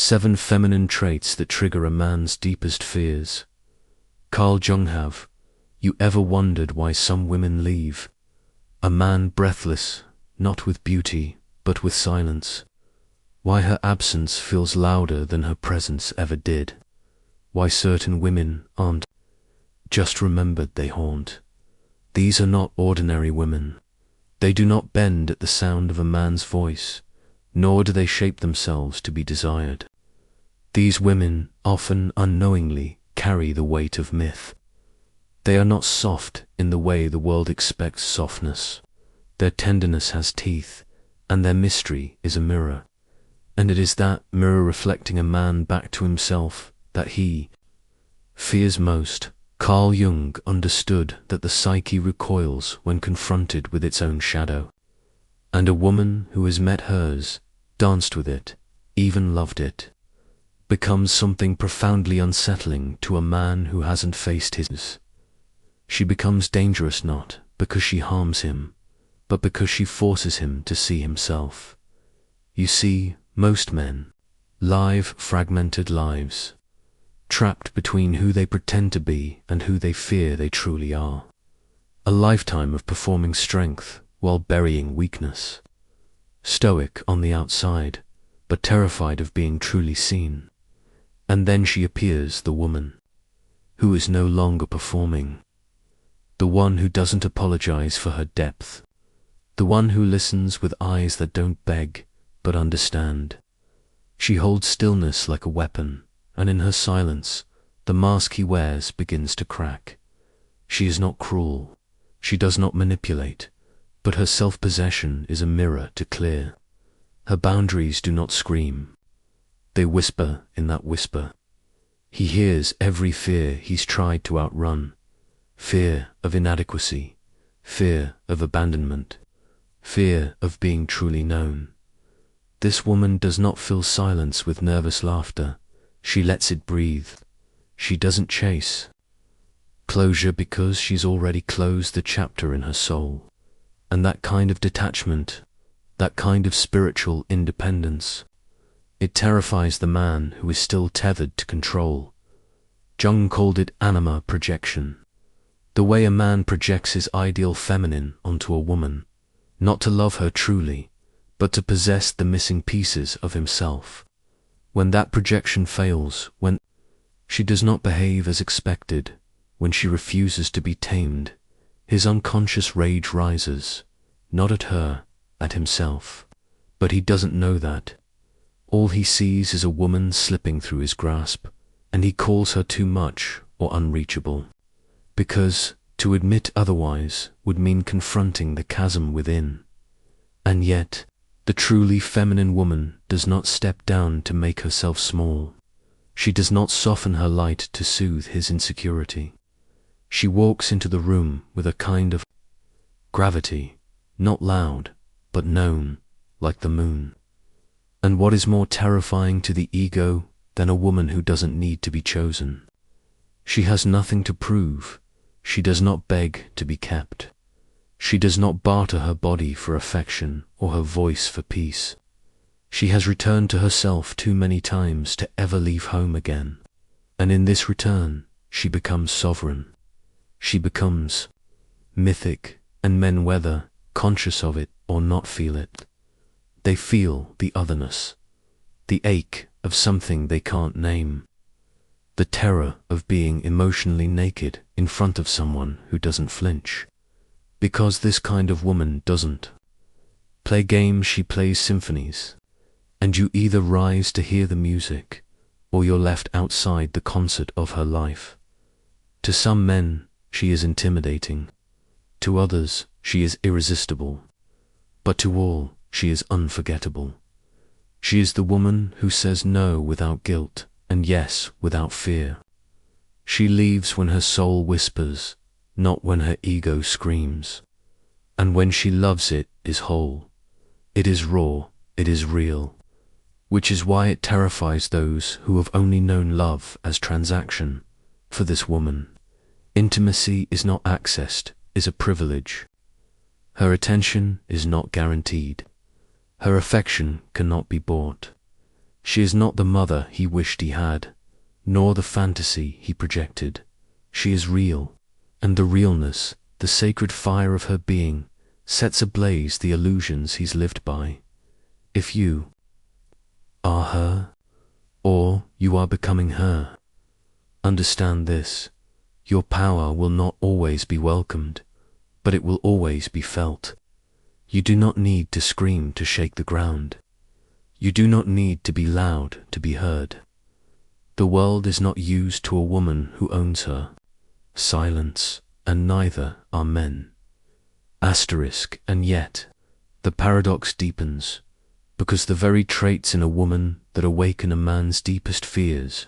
7 feminine traits that trigger a man's deepest fears. Carl Jung. Have you ever wondered why some women leave a man breathless, not with beauty, but with silence? Why her absence feels louder than her presence ever did? Why certain women aren't just remembered, they haunt? These are not ordinary women. They do not bend at the sound of a man's voice, nor do they shape themselves to be desired. These women, often unknowingly, carry the weight of myth. They are not soft in the way the world expects softness. Their tenderness has teeth, and their mystery is a mirror. And it is that mirror reflecting a man back to himself that he fears most. Carl Jung understood that the psyche recoils when confronted with its own shadow, and a woman who has met hers, danced with it, even loved it, becomes something profoundly unsettling to a man who hasn't faced his. She becomes dangerous not because she harms him, but because she forces him to see himself. You see, most men live fragmented lives, trapped between who they pretend to be and who they fear they truly are. A lifetime of performing strength while burying weakness. Stoic on the outside, but terrified of being truly seen. And then she appears, the woman who is no longer performing. The one who doesn't apologize for her depth. The one who listens with eyes that don't beg, but understand. She holds stillness like a weapon, and in her silence, the mask he wears begins to crack. She is not cruel. She does not manipulate, but her self-possession is a mirror to clear. Her boundaries do not scream. They whisper in that whisper. He hears every fear he's tried to outrun. Fear of inadequacy, fear of abandonment, fear of being truly known. This woman does not fill silence with nervous laughter. She lets it breathe. She doesn't chase closure because she's already closed the chapter in her soul. And that kind of detachment, that kind of spiritual independence, it terrifies the man who is still tethered to control. Jung called it anima projection. The way a man projects his ideal feminine onto a woman, not to love her truly, but to possess the missing pieces of himself. When that projection fails, when she does not behave as expected, when she refuses to be tamed, his unconscious rage rises, not at her, at himself. But he doesn't know that. All he sees is a woman slipping through his grasp, and he calls her too much or unreachable. Because to admit otherwise would mean confronting the chasm within. And yet, the truly feminine woman does not step down to make herself small. She does not soften her light to soothe his insecurity. She walks into the room with a kind of gravity, not loud, but known, like the moon. And what is more terrifying to the ego than a woman who doesn't need to be chosen? She has nothing to prove. She does not beg to be kept. She does not barter her body for affection or her voice for peace. She has returned to herself too many times to ever leave home again. And in this return, she becomes sovereign. She becomes mythic, and men, whether conscious of it or not, feel it. They feel the otherness, the ache of something they can't name, the terror of being emotionally naked in front of someone who doesn't flinch. Because this kind of woman doesn't play games, she plays symphonies, and you either rise to hear the music, or you're left outside the concert of her life. To some men, she is intimidating. To others, she is irresistible. But to all, she is unforgettable. She is the woman who says no without guilt and yes without fear. She leaves when her soul whispers, not when her ego screams. And when she loves, it is whole. It is raw, it is real. Which is why it terrifies those who have only known love as transaction. For this woman, intimacy is not accessed, is a privilege. Her attention is not guaranteed. Her affection cannot be bought. She is not the mother he wished he had, nor the fantasy he projected. She is real, and the realness, the sacred fire of her being, sets ablaze the illusions he's lived by. If you are her, or you are becoming her, understand this: your power will not always be welcomed, but it will always be felt. You do not need to scream to shake the ground. You do not need to be loud to be heard. The world is not used to a woman who owns her. Silence, and neither are men. And yet, the paradox deepens, because the very traits in a woman that awaken a man's deepest fears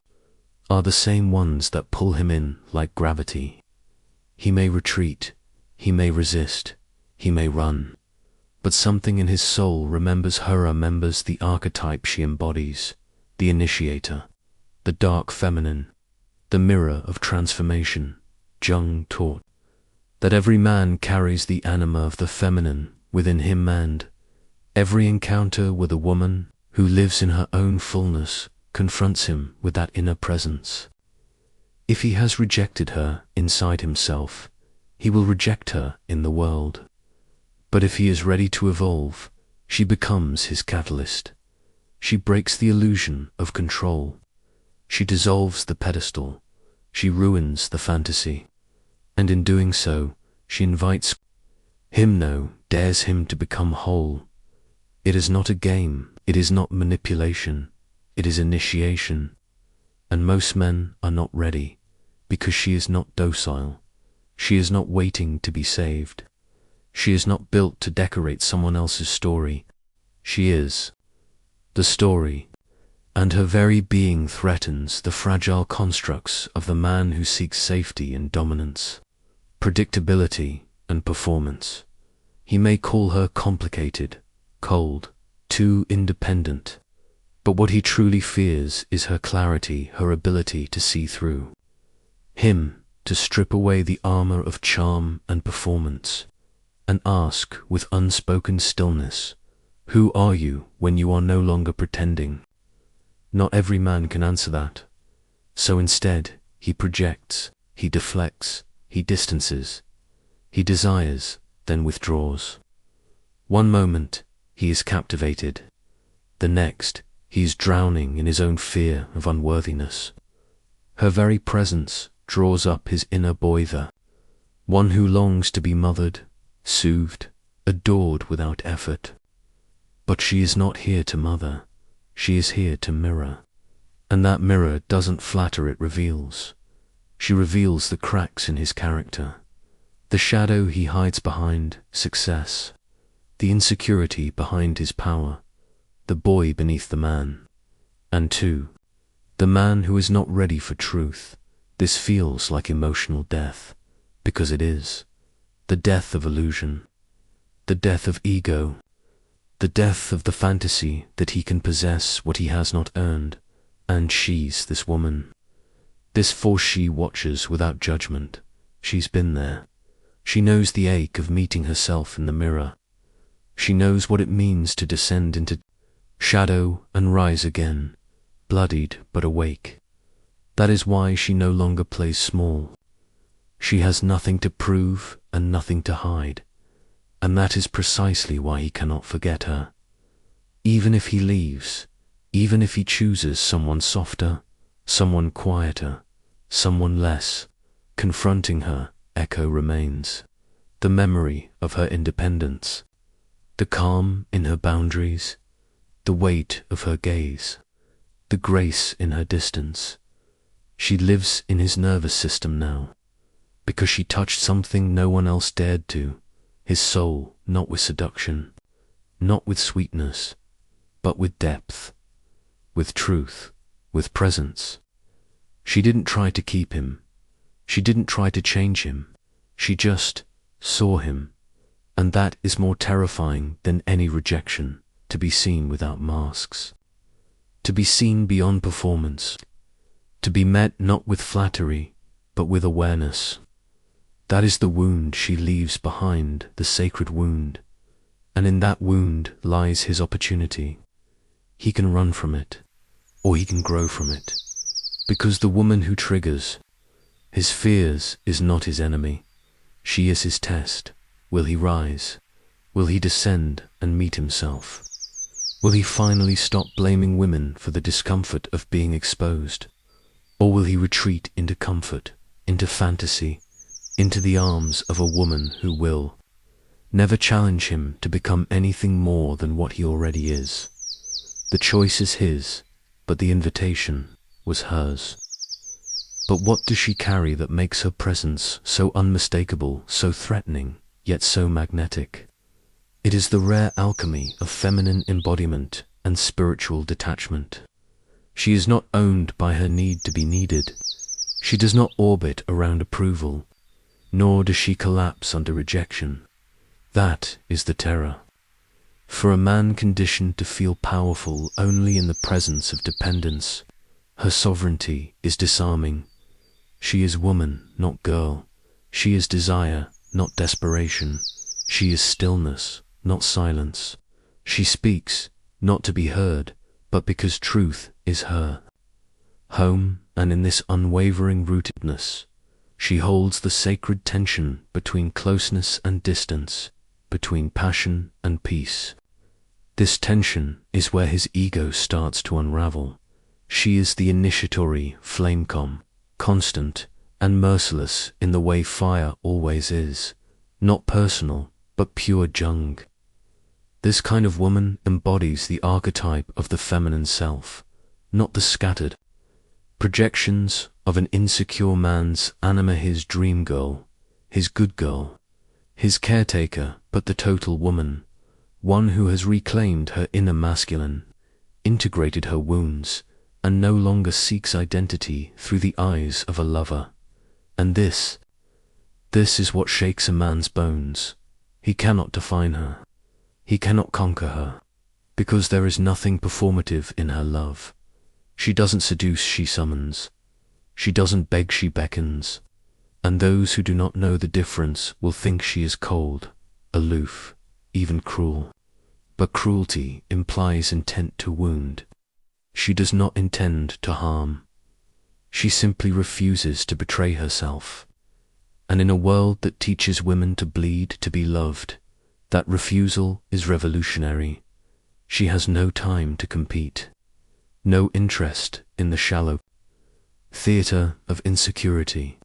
are the same ones that pull him in like gravity. He may retreat, he may resist, he may run, but something in his soul remembers the archetype she embodies, the initiator, the dark feminine, the mirror of transformation. Jung taught that every man carries the anima of the feminine within him, and every encounter with a woman who lives in her own fullness confronts him with that inner presence. If he has rejected her inside himself, he will reject her in the world. But if he is ready to evolve, she becomes his catalyst. She breaks the illusion of control. She dissolves the pedestal. She ruins the fantasy. And in doing so, she invites him, dares him to become whole. It is not a game. It is not manipulation. It is initiation. And most men are not ready, because she is not docile. She is not waiting to be saved. She is not built to decorate someone else's story. She is the story, and her very being threatens the fragile constructs of the man who seeks safety and dominance, predictability and performance. He may call her complicated, cold, too independent, but what he truly fears is her clarity, her ability to see through him, to strip away the armor of charm and performance, and ask with unspoken stillness, who are you when you are no longer pretending? Not every man can answer that. So instead, he projects, he deflects, he distances, he desires, then withdraws. One moment, he is captivated. The next, he is drowning in his own fear of unworthiness. Her very presence draws up his inner boy, one who longs to be mothered, soothed, adored without effort. But she is not here to mother. She is here to mirror. And that mirror doesn't flatter, it reveals. She reveals the cracks in his character, the shadow he hides behind success, the insecurity behind his power, the boy beneath the man. And two, the man who is not ready for truth. This feels like emotional death, because it is. The death of illusion, the death of ego, the death of the fantasy that he can possess what he has not earned. And she's this woman. This force she watches without judgment. She's been there. She knows the ache of meeting herself in the mirror. She knows what it means to descend into shadow and rise again, bloodied but awake. That is why she no longer plays small. She has nothing to prove and nothing to hide, and that is precisely why he cannot forget her. Even if he leaves, even if he chooses someone softer, someone quieter, someone less, confronting her echo remains. The memory of her independence, the calm in her boundaries, the weight of her gaze, the grace in her distance. She lives in his nervous system now, because she touched something no one else dared to, his soul, not with seduction, not with sweetness, but with depth, with truth, with presence. She didn't try to keep him. She didn't try to change him. She just saw him. And that is more terrifying than any rejection, to be seen without masks, to be seen beyond performance, to be met not with flattery, but with awareness. That is the wound she leaves behind, the sacred wound, and in that wound lies his opportunity. He can run from it. or he can grow from it. Because the woman who triggers his fears is not his enemy. She is his test. Will he rise? Will he descend and meet himself? Will he finally stop blaming women for the discomfort of being exposed? Or will he retreat into comfort, into fantasy, into the arms of a woman who will never challenge him to become anything more than what he already is? The choice is his, but the invitation was hers. But what does she carry that makes her presence so unmistakable, so threatening, yet so magnetic? It is the rare alchemy of feminine embodiment and spiritual detachment. She is not owned by her need to be needed. She does not orbit around approval, nor does she collapse under rejection. That is the terror. For a man conditioned to feel powerful only in the presence of dependence, her sovereignty is disarming. She is woman, not girl. She is desire, not desperation. She is stillness, not silence. She speaks, not to be heard, but because truth is her home, and in this unwavering rootedness, she holds the sacred tension between closeness and distance, between passion and peace. This tension is where his ego starts to unravel. She is the initiatory flamecom, constant and merciless in the way fire always is, not personal, but pure Jung. This kind of woman embodies the archetype of the feminine self, not the scattered projections of an insecure man's anima, his dream girl, his good girl, his caretaker, but the total woman, one who has reclaimed her inner masculine, integrated her wounds, and no longer seeks identity through the eyes of a lover. And this is what shakes a man's bones. He cannot define her. He cannot conquer her, because there is nothing performative in her love. She doesn't seduce, she summons. She doesn't beg, she beckons. And those who do not know the difference will think she is cold, aloof, even cruel. But cruelty implies intent to wound. She does not intend to harm. She simply refuses to betray herself. And in a world that teaches women to bleed to be loved, that refusal is revolutionary. She has no time to compete, no interest in the shallow theater of insecurity.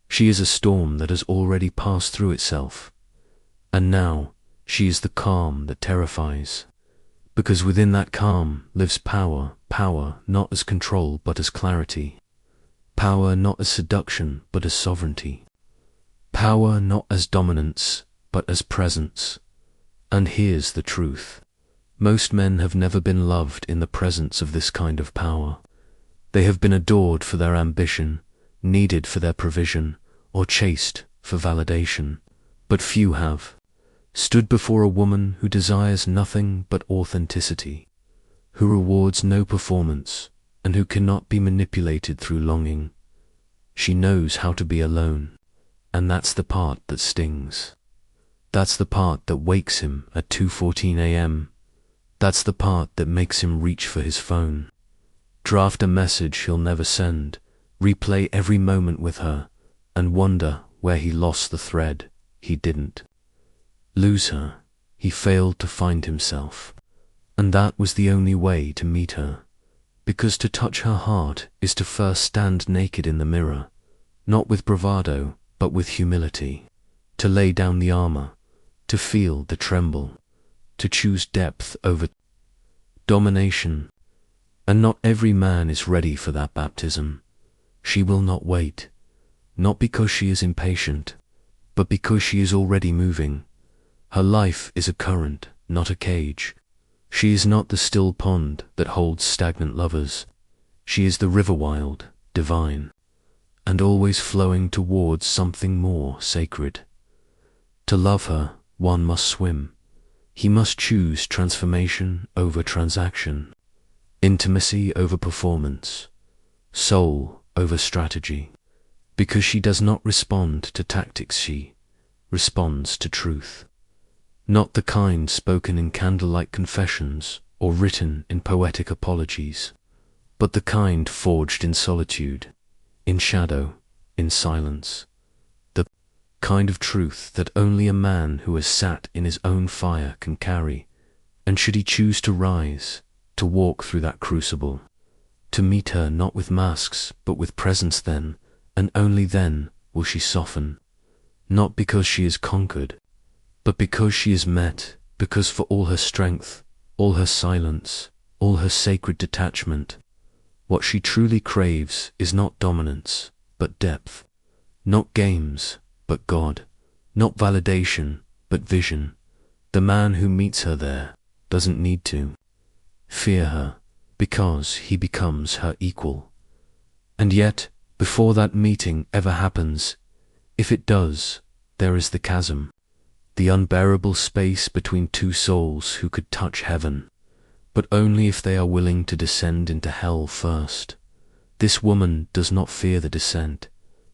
She is a storm that has already passed through itself, and now she is the calm that terrifies, because within that calm lives power, power not as control but as clarity, power not as seduction but as sovereignty, power not as dominance but as presence. And here's the truth. Most men have never been loved in the presence of this kind of power. They have been adored for their ambition, needed for their provision, or chased for validation. But few have stood before a woman who desires nothing but authenticity, who rewards no performance, and who cannot be manipulated through longing. She knows how to be alone, and that's the part that stings. That's the part that wakes him at 2:14 a.m. That's the part that makes him reach for his phone, draft a message he'll never send, replay every moment with her, and wonder where he lost the thread. He didn't lose her. He failed to find himself. And that was the only way to meet her, because to touch her heart is to first stand naked in the mirror, not with bravado, but with humility, to lay down the armor, to feel the tremble, to choose depth over domination. And not every man is ready for that baptism. She will not wait, not because she is impatient, but because she is already moving. Her life is a current, not a cage. She is not the still pond that holds stagnant lovers. She is the river wild, divine, and always flowing towards something more sacred. To love her, one must swim. He must choose transformation over transaction, intimacy over performance, soul over strategy, because she does not respond to tactics, she responds to truth. Not the kind spoken in candlelight confessions or written in poetic apologies, but the kind forged in solitude, in shadow, in silence. The kind of truth that only a man who has sat in his own fire can carry, and should he choose to rise, to walk through that crucible, to meet her not with masks but with presence, then, and only then, will she soften, not because she is conquered, but because she is met, because for all her strength, all her silence, all her sacred detachment, what she truly craves is not dominance, but depth, not games, but God, not validation, but vision. The man who meets her there doesn't need to fear her, because he becomes her equal. And yet, before that meeting ever happens, if it does, there is the chasm, the unbearable space between two souls who could touch heaven, but only if they are willing to descend into hell first. This woman does not fear the descent.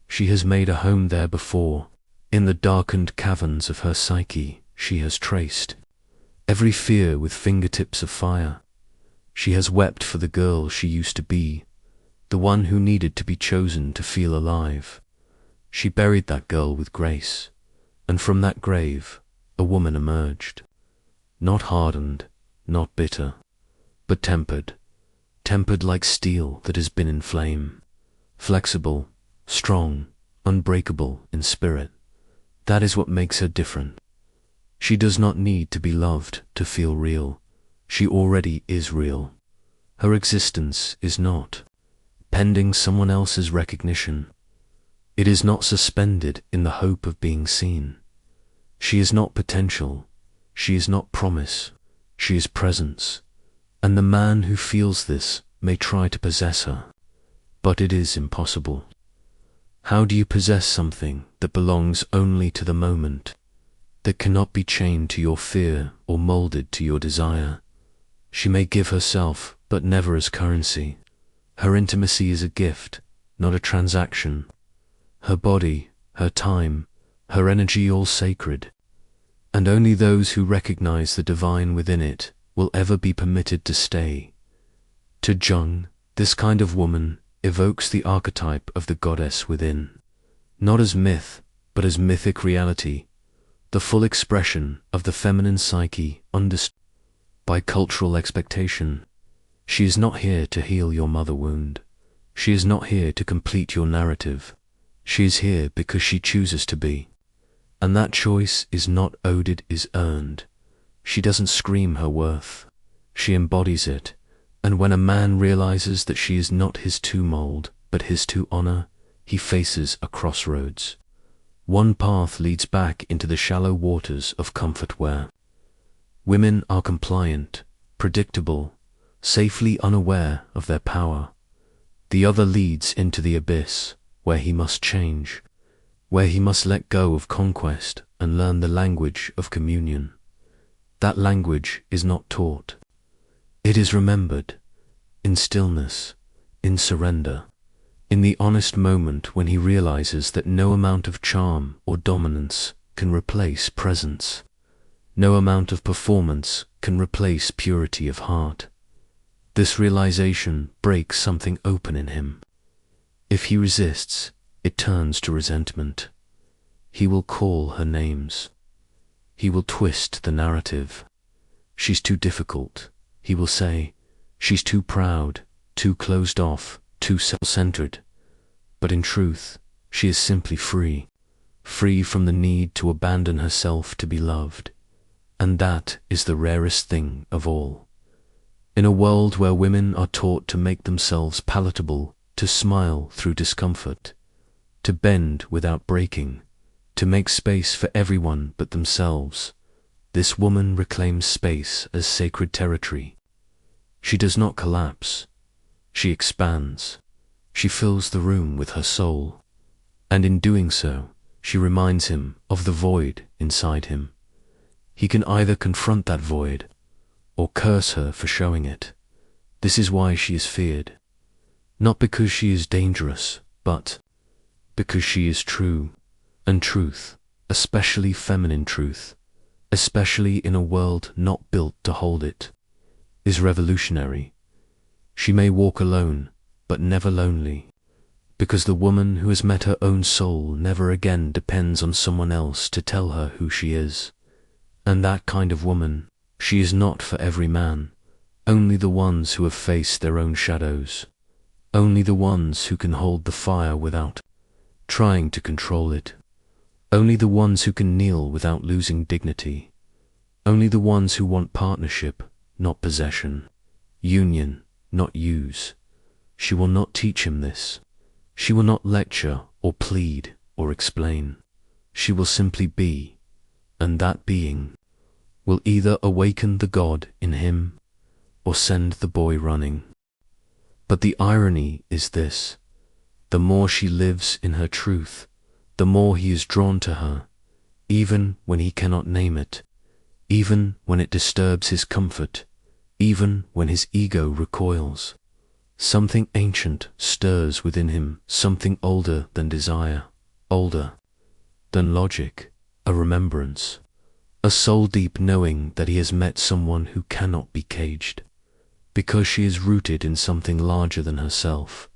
She has made a home there before. In the darkened caverns of her psyche, she has traced every fear with fingertips of fire. She has wept for the girl she used to be, the one who needed to be chosen to feel alive. She buried that girl with grace, and from that grave a woman emerged, not hardened, not bitter, but tempered, tempered like steel that has been in flame, flexible, strong, unbreakable in spirit. That is what makes her different. She does not need to be loved to feel real. She already is real. Her existence is not pending someone else's recognition. It is not suspended in the hope of being seen. She is not potential. She is not promise. She is presence. And the man who feels this may try to possess her, but it is impossible. How do you possess something that belongs only to the moment, that cannot be chained to your fear or molded to your desire? She may give herself, but never as currency. Her intimacy is a gift, not a transaction. Her body, her time, her energy all sacred. And only those who recognize the divine within it will ever be permitted to stay. To Jung, this kind of woman evokes the archetype of the goddess within, not as myth, but as mythic reality, the full expression of the feminine psyche understood by cultural expectation. She is not here to heal your mother wound. She is not here to complete your narrative. She is here because she chooses to be. And that choice is not owed, it is earned. She doesn't scream her worth. She embodies it. And when a man realizes that she is not his to mold, but his to honor, he faces a crossroads. One path leads back into the shallow waters of comfort where women are compliant, predictable, safely unaware of their power. The other leads into the abyss, where he must change, where he must let go of conquest and learn the language of communion. That language is not taught. It is remembered, in stillness, in surrender, in the honest moment when he realizes that no amount of charm or dominance can replace presence. No amount of performance can replace purity of heart. This realization breaks something open in him. If he resists, it turns to resentment. He will call her names. He will twist the narrative. She's too difficult, he will say. She's too proud, too closed off, too self-centered. But in truth, she is simply free, free from the need to abandon herself to be loved. And that is the rarest thing of all. In a world where women are taught to make themselves palatable, to smile through discomfort, to bend without breaking, to make space for everyone but themselves, this woman reclaims space as sacred territory. She does not collapse. She expands. She fills the room with her soul. And in doing so, she reminds him of the void inside him. He can either confront that void or curse her for showing it. This is why she is feared. Not because she is dangerous, but because she is true. And truth, especially feminine truth, especially in a world not built to hold it, is revolutionary. She may walk alone, but never lonely, because the woman who has met her own soul never again depends on someone else to tell her who she is. And that kind of woman, she is not for every man, only the ones who have faced their own shadows, only the ones who can hold the fire without trying to control it, only the ones who can kneel without losing dignity, only the ones who want partnership, not possession, union, not use. She will not teach him this. She will not lecture or plead or explain. She will simply be, and that being will either awaken the God in him or send the boy running. But the irony is this: the more she lives in her truth, the more he is drawn to her, even when he cannot name it, even when it disturbs his comfort, even when his ego recoils. Something ancient stirs within him, something older than desire, older than logic, a remembrance, a soul-deep knowing that he has met someone who cannot be caged. Because she is rooted in something larger than herself,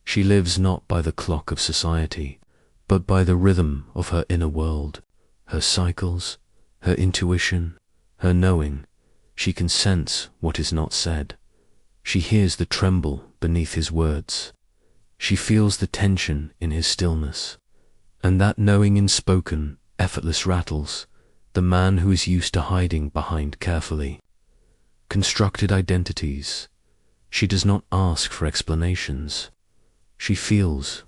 she lives not by the clock of society, but by the rhythm of her inner world, her cycles, her intuition, her knowing. She can sense what is not said. She hears the tremble beneath his words. She feels the tension in his stillness. And that knowing in spoken, effortless rattles the man who is used to hiding behind carefully constructed identities. She does not ask for explanations. She feels.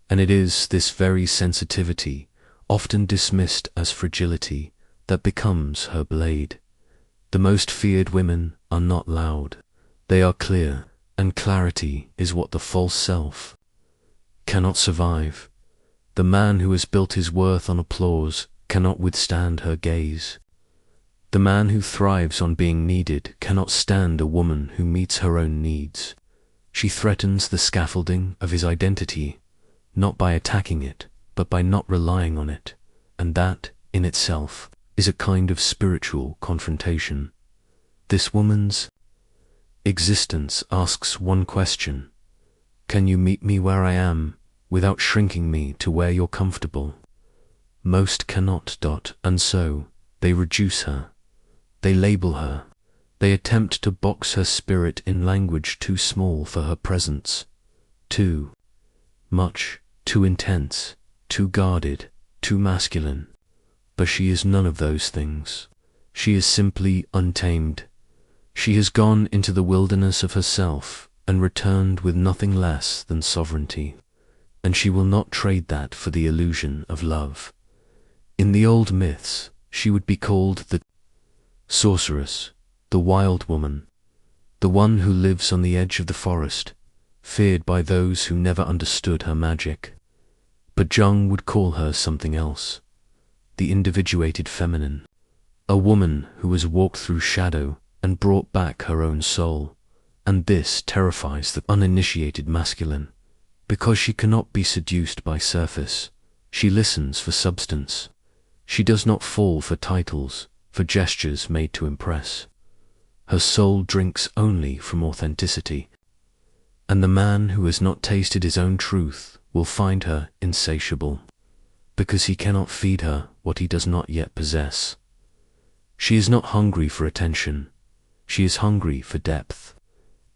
And it is this very sensitivity, often dismissed as fragility, that becomes her blade. The most feared women are not loud. They are clear, and clarity is what the false self cannot survive. The man who has built his worth on applause cannot withstand her gaze. The man who thrives on being needed cannot stand a woman who meets her own needs. She threatens the scaffolding of his identity, not by attacking it, but by not relying on it, and that, in itself, is a kind of spiritual confrontation. This woman's existence asks one question: can you meet me where I am, without shrinking me to where you're comfortable? Most cannot. And so, they reduce her. They label her. They attempt to box her spirit in language too small for her presence. Too much, too intense, too guarded, too masculine. But she is none of those things. She is simply untamed. She has gone into the wilderness of herself and returned with nothing less than sovereignty. And she will not trade that for the illusion of love. In the old myths, she would be called the sorceress, the wild woman, the one who lives on the edge of the forest, feared by those who never understood her magic. But Jung would call her something else: the individuated feminine, a woman who has walked through shadow and brought back her own soul. And this terrifies the uninitiated masculine, because she cannot be seduced by surface. She listens for substance. She does not fall for titles, for gestures made to impress. Her soul drinks only from authenticity. And the man who has not tasted his own truth will find her insatiable, because he cannot feed her what he does not yet possess. She is not hungry for attention. She is hungry for depth.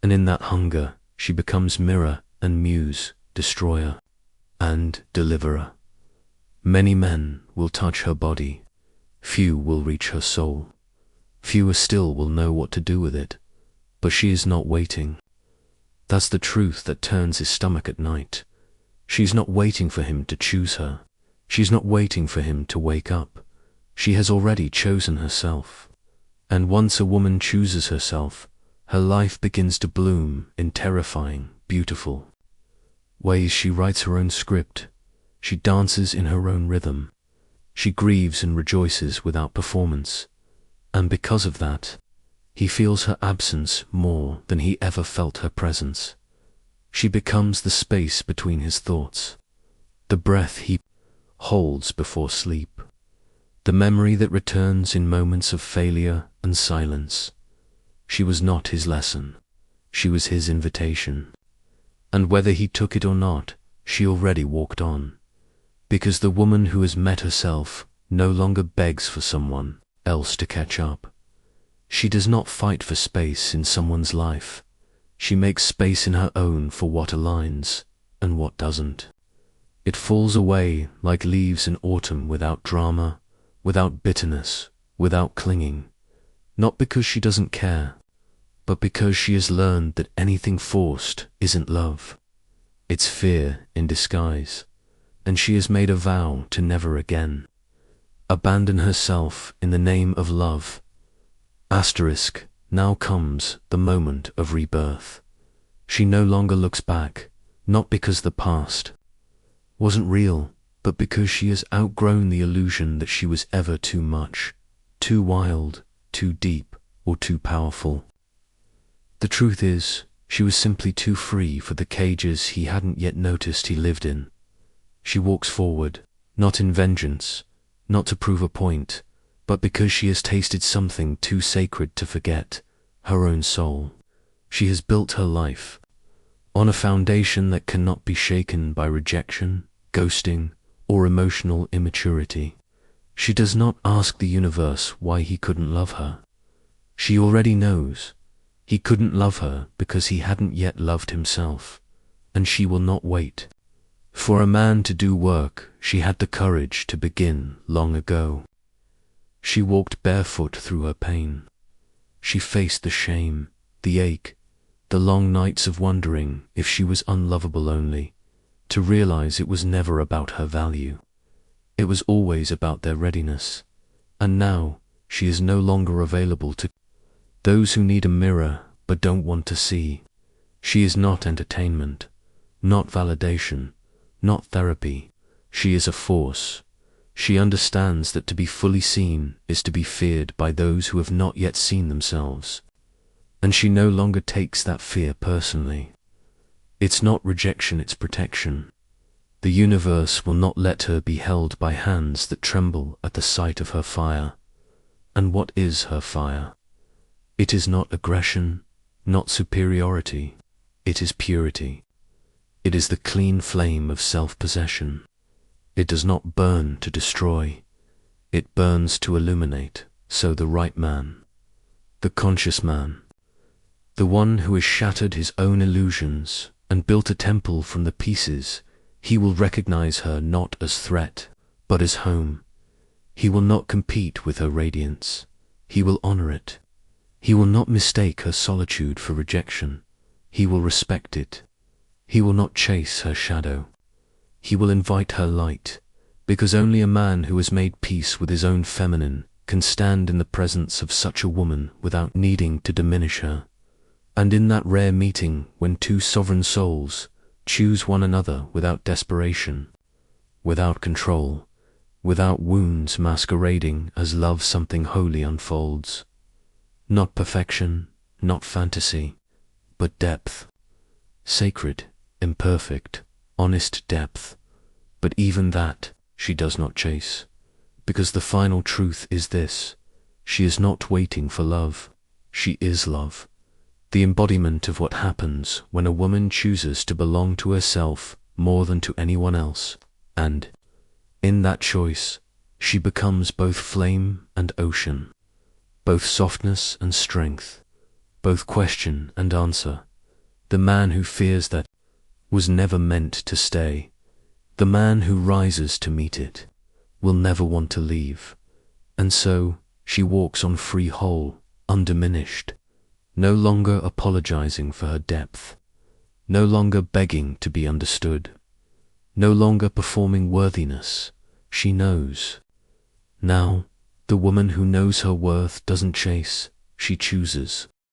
And in that hunger, she becomes mirror and muse, destroyer and deliverer. Many men will touch her body. Few will reach her soul. Fewer still will know what to do with it. But she is not waiting. That's the truth that turns his stomach at night. She is not waiting for him to choose her. She is not waiting for him to wake up. She has already chosen herself. And once a woman chooses herself, her life begins to bloom in terrifying, beautiful ways. She writes her own script. She dances in her own rhythm. She grieves and rejoices without performance. And because of that, he feels her absence more than he ever felt her presence. She becomes the space between his thoughts, the breath he holds before sleep, the memory that returns in moments of failure and silence. She was not his lesson. she was his invitation. And whether he took it or not, she already walked on. Because the woman who has met herself no longer begs for someone else to catch up. She does not fight for space in someone's life. She makes space in her own for what aligns and what doesn't. It falls away like leaves in autumn without drama, without bitterness, without clinging. Not because she doesn't care, but because she has learned that anything forced isn't love. It's fear in disguise, and she has made a vow to never again abandon herself in the name of love. Asterisk, now comes the moment of rebirth. She no longer looks back, not because the past wasn't real, but because she has outgrown the illusion that she was ever too much, too wild, too deep, or too powerful. The truth is, she was simply too free for the cages he hadn't yet noticed he lived in. She walks forward, not in vengeance, not to prove a point, but because she has tasted something too sacred to forget, her own soul. She has built her life on a foundation that cannot be shaken by rejection, ghosting, or emotional immaturity. She does not ask the universe why he couldn't love her. She already knows. He couldn't love her because he hadn't yet loved himself, and she will not wait. For a man to do work, she had the courage to begin long ago. She walked barefoot through her pain. She faced the shame, the ache, the long nights of wondering if she was unlovable only, to realize it was never about her value. It was always about their readiness. And now she is no longer available to those who need a mirror but don't want to see. She is not entertainment, not validation, not therapy. She is a force. She understands that to be fully seen is to be feared by those who have not yet seen themselves. And she no longer takes that fear personally. It's not rejection, it's protection. The universe will not let her be held by hands that tremble at the sight of her fire. And what is her fire? It is not aggression, not superiority. It is purity. It is the clean flame of self-possession. It does not burn to destroy. It burns to illuminate. So the right man, the conscious man, the one who has shattered his own illusions and built a temple from the pieces, he will recognize her not as threat, but as home. He will not compete with her radiance. He will honor it. He will not mistake her solitude for rejection. He will respect it. He will not chase her shadow. He will invite her light, because only a man who has made peace with his own feminine can stand in the presence of such a woman without needing to diminish her. And in that rare meeting when two sovereign souls choose one another without desperation, without control, without wounds masquerading as love, something holy unfolds. Not perfection, not fantasy, but depth. Sacred, imperfect, honest depth. But even that she does not chase, because the final truth is this: she is not waiting for love. She is love. The embodiment of what happens when a woman chooses to belong to herself more than to anyone else, and in that choice she becomes both flame and ocean, both softness and strength, both question and answer. The man who fears that was never meant to stay. The man who rises to meet it will never want to leave. And so she walks on free whole, undiminished, no longer apologizing for her depth, no longer begging to be understood, no longer performing worthiness. She knows. Now, the woman who knows her worth doesn't chase, she chooses.